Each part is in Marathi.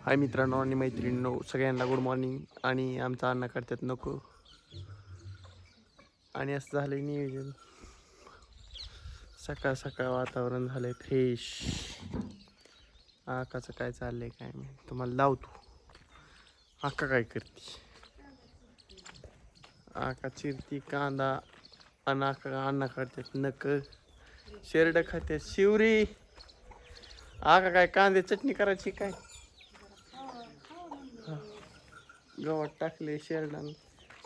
हाय मित्रांनो आणि मैत्रिणींनो, सगळ्यांना गुड मॉर्निंग. आणि आमचा अण्णा करतात नको. आणि असं झालंय नियोजन. सकाळ सकाळ वातावरण झालंय फ्रेश. आकाचं काय चाललंय काय मी तुम्हाला लावतो. आका काय करते? आका चिरती कांदा आणि अण्णा करतात नक. शेरड खात्यात शिवरी. आका काय कांदे चटणी करायची काय? गवत टाकले शेरडानं.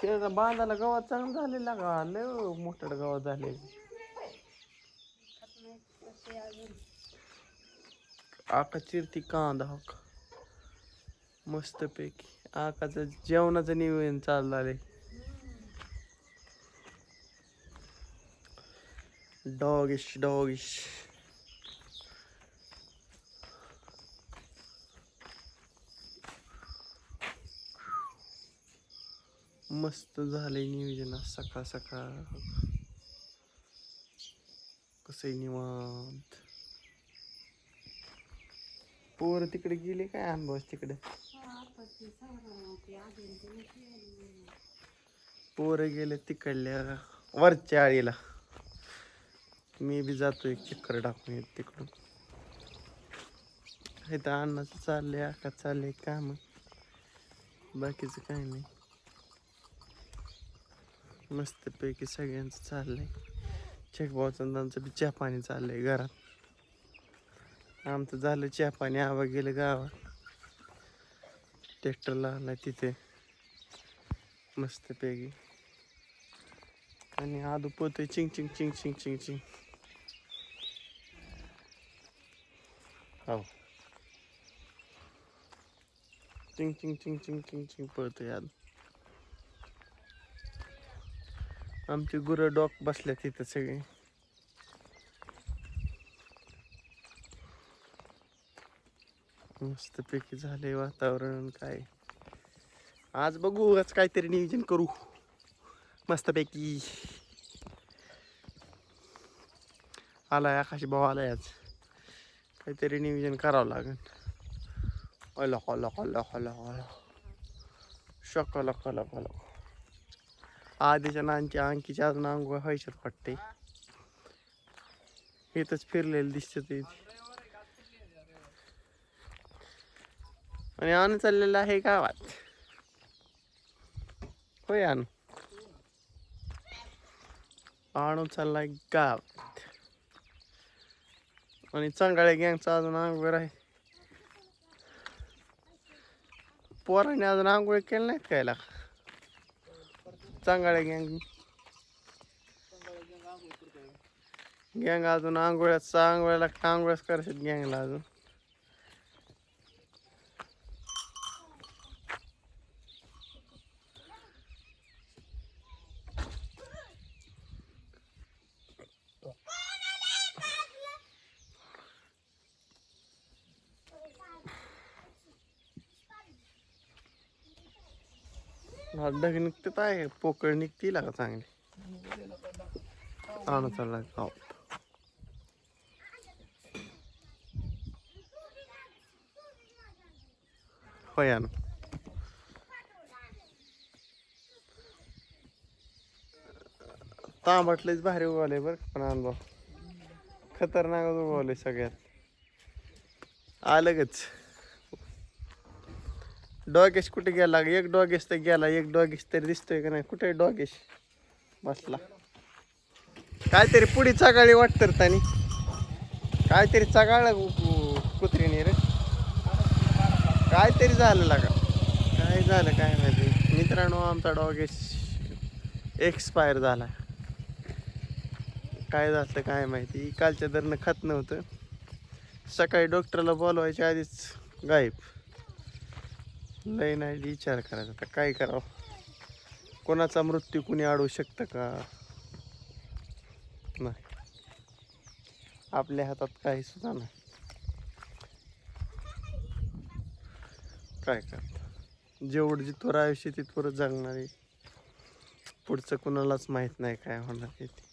शेरडा बांधाला गवत चांगलं झालेला का? लय मोठं गवत झाले. आका चिरती कांदा हो मस्त पैकी. आकाचं जेवणाचं नियोजन चालू झालंय. डॉगिश डॉगिश. मस्त झालंय नियोजन सकाळ सकाळ. कसं निवांत. पोर तिकडे गेले काय अनुभव तिकडे? पोर गेले तिकडल्या वरच्या आळीला. मी बी जातोय चक्कर टाकून येत तिकडून. इथं अन्नाचं चाललंय, आका चाललंय काम. बाकीचं काही नाही. मस्त पैकी सगळ्यांचं चाललंय. चेकबावचंदांचं बी चहा पाणी चाललंय घरात. आमचं झालं चहा पाणी. आवा गेलं गावात. ट्रॅक्टरला आलाय तिथे मस्त पैकी. आणि आदू पोतय चिंग चिंग चिंग चिंग चिंग चिंग. हो चिंग चिंग चिंग चिंग चिंग चिंग पळतोय आदू. आमची गुरं डॉक बसल्या तिथं सगळे. मस्त पैकी झालंय वातावरण. काय आज बघू, आज काहीतरी नियोजन करू मस्त पैकी. आलाय आकाशी भाऊ आलाय. आज काहीतरी नियोजन करावं लागेल. अला हला हला हला हला शकला कला कला. आधीच्या नांची अंकीच्या अजून अंघोळ व्हायच्यात वाटते. इथंच फिरलेलं दिसतं ते. आणि आणून चाललेलं आहे गावात. होय आणून चाललाय गावात. आणि चांगल्या गँगचा अजून अंघोळ आहे. पोराने अजून आंघोळ केलं नाहीत कायला? चांगल्या गँग अजून आंघोळ्याला आंघोळ्याच करायच्यात गँगला अजून. ढग निघतात आहे. पोकळ निघतील का चांगली. आणू चालला गावात. होय आणू. तांबटलेच भारी उगवले बरं पण अनुभव. खतरनाक उगवले सगळ्यात. अलगच. डॉगेश कुठे गेला? एक डॉगेश तर गेला. एक डॉगेश तरी दिसतोय का नाही? कुठे डॉगेश बसला? काहीतरी पुढी चगाळी वाटतं त्यानी. काहीतरी चगाळ कुत्रीने रे. काहीतरी झालं का? काय झालं काय माहिती. मित्रांनो, आमचा डॉगेश एक्सपायर झाला. काय झालं काय माहिती. कालच्या दरनं खात नव्हतं. सकाळी डॉक्टरला बोलवायच्या आधीच गायब. लय नाही विचार करायचा. आता काय करावं. कोणाचा मृत्यू कुणी अडवू शकतं का? नाही. आपल्या हातात काही सुद्धा नाही. काय करता. जेवढं जिथवर आयुष्य तिथवरच जगणार आहे. पुढचं कुणालाच माहीत नाही काय होणार आहे ते.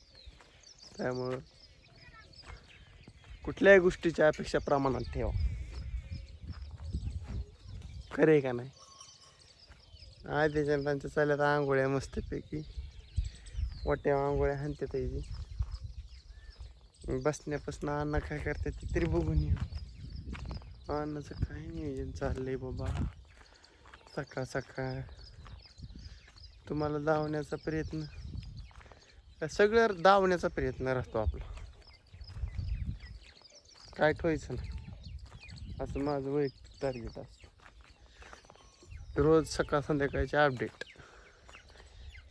त्यामुळं कुठल्याही गोष्टीच्या अपेक्षा प्रमाणात ठेवा. खरं आहे का नाही? आधीच्या त्यांच्या चालल्यात आंघोळ्या मस्तपैकी, मोठ्या आंघोळ्या हाणते त्याची. बसण्यापासून अण्णा काय करते ते तरी बघून येऊ. अण्णाचं काय नियोजन चाललंय बाबा. सकाळ सकाळ तुम्हाला धावण्याचा प्रयत्न, सगळं धावण्याचा प्रयत्न राहतो आपला. काय ठेवायचं ना, असं माझं वैयक्तिक टार्गेट असतं. रोज सकाळ संध्याकाळचे अपडेट.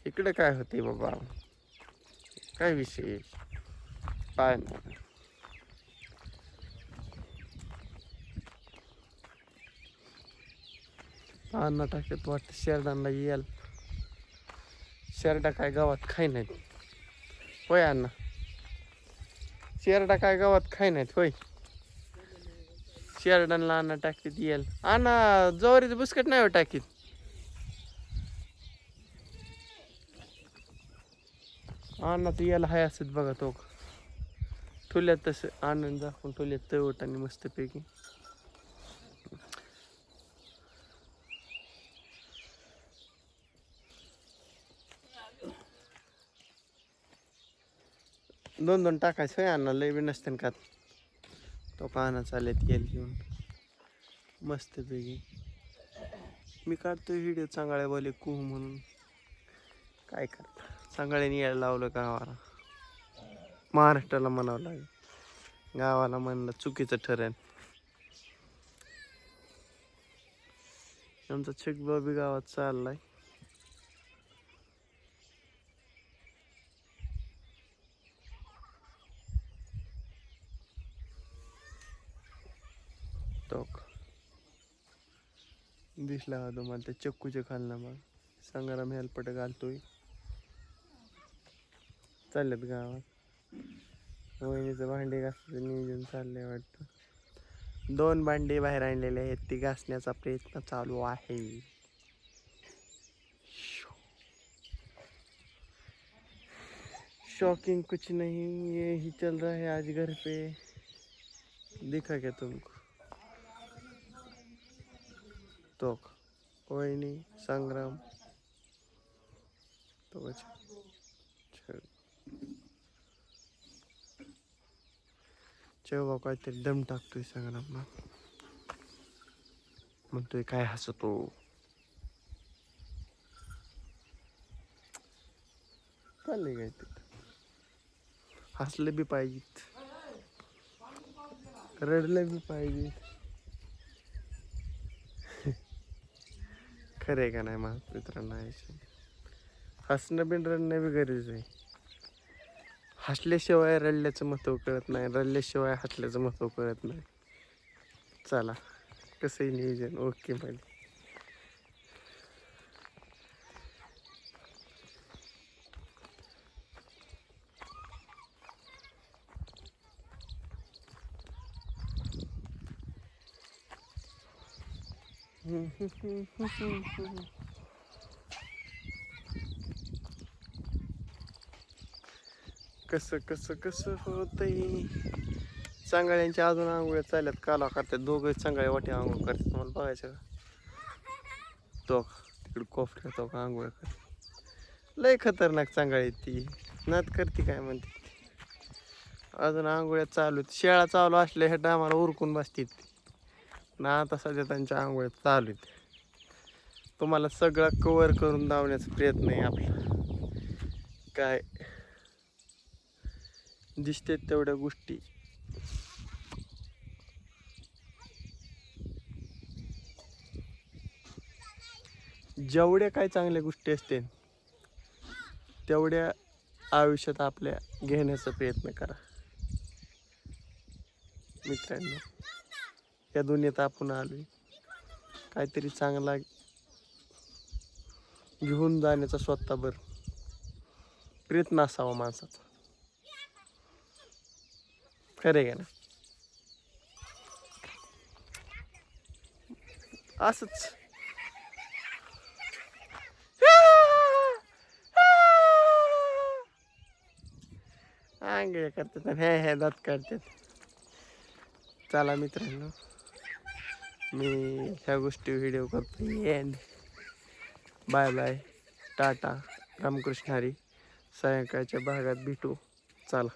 इकडे काय होते बाबा, काय विषय काय नाही. अण्णा टाकत वाटतं शेरडांना येईल. शेरडा काय गावात खाई नाहीत होय अण्णा? शेरडा काय गावात खाई नाहीत होय? शेरडांना अण्णा टाकीत येईल. अण्णा ज्वारीचं बिस्किट नाही हो टाकीत. अण्णा तर यायला हाय असत बघा तो. ठुल्यात तसं आनंद दाखवून ठुल्यात तवट आणि मस्तपैकी. दोन दोन टाकायचं होय अण्णा, लय बी नसते का तो काना चालत येईल घेऊन मस्तपैकी. मी काढतोय व्हिडिओ चांगल्या बोले कुह म्हणून. काय करता, चांगल्याने यायला लावलं गावाला. महाराष्ट्राला म्हणावं लागेल, गावाला म्हणलं चुकीचं ठरेल. आमचा छगबाबी गावात चाललाय. तो दिसला का तुम्हाला त्या चक्कूच्या खालना मग संग्राम हेलपट घालतोय. चाललेत गावात. वहिनीचं भांडी घासायचं नियोजन चाललंय वाटतं. 2 भांडी बाहेर आणलेले आहेत, ती घासण्याचा प्रयत्न चालू आहे. शॉकिंग कुछ नहीं, ये ही चल रहा है आज घर पे. दिखा क्या तुमको? तो वहिनी संग्राम तो चेवा काहीतरी दम टाकतोय संग्रामला. म्हणतोय काय हसतो. चाललंय काय ते, हसलं बी पाहिजेत, रडलं बी पाहिजे. खरं आहे का नाही माझ्या मित्रांना? हसणं बिन रडणं बी गरजेचं आहे. हसल्याशिवाय रडल्याचं महत्त्व कळत नाही, रडल्याशिवाय हसल्याचं महत्त्व कळत नाही. चला कसंही नियोजन ओके मध्ये. कसं कसं कसं होतंय. चांगल्यांच्या अजून आंघोळ्या चालल्यात, काला करतात दोघं. चांगल्या वाटी आंघोळ करतात, मला बघायचं का? तो तिकडे कोफऱ्या तो का आंघोळ करते. लय खतरनाक चांगली ती, नात करते काय म्हणते. अजून आंघोळ्या चालू, शेळा चालू असल्या ह्या टायमाला उरकून बसतात ना. आता सध्या त्यांच्या आंघोळ्या चालू आहेत. तुम्हाला सगळं कव्हर करून धावण्याचा प्रयत्न आहे आपला. काय दिसते तेवढ्या गोष्टी. जेवढ्या काय चांगल्या गोष्टी असतील तेवढ्या आयुष्यात आपल्या घेण्याचा प्रयत्न करा मित्रांनो. या दुनियेत आपण आलोय, काहीतरी चांगला घेऊन जाण्याचा स्वतःवर प्रयत्न असावा माणसाचा. खरं आहे का ना? असंच आंघोळ करतात आणि हे दात काढतात. चला मित्रांनो, मी ह्या गोष्टी व्हिडिओ करतो and bye bye tata Ramkrishna Hari. सायंकाळच्या भागात भेटू. चला.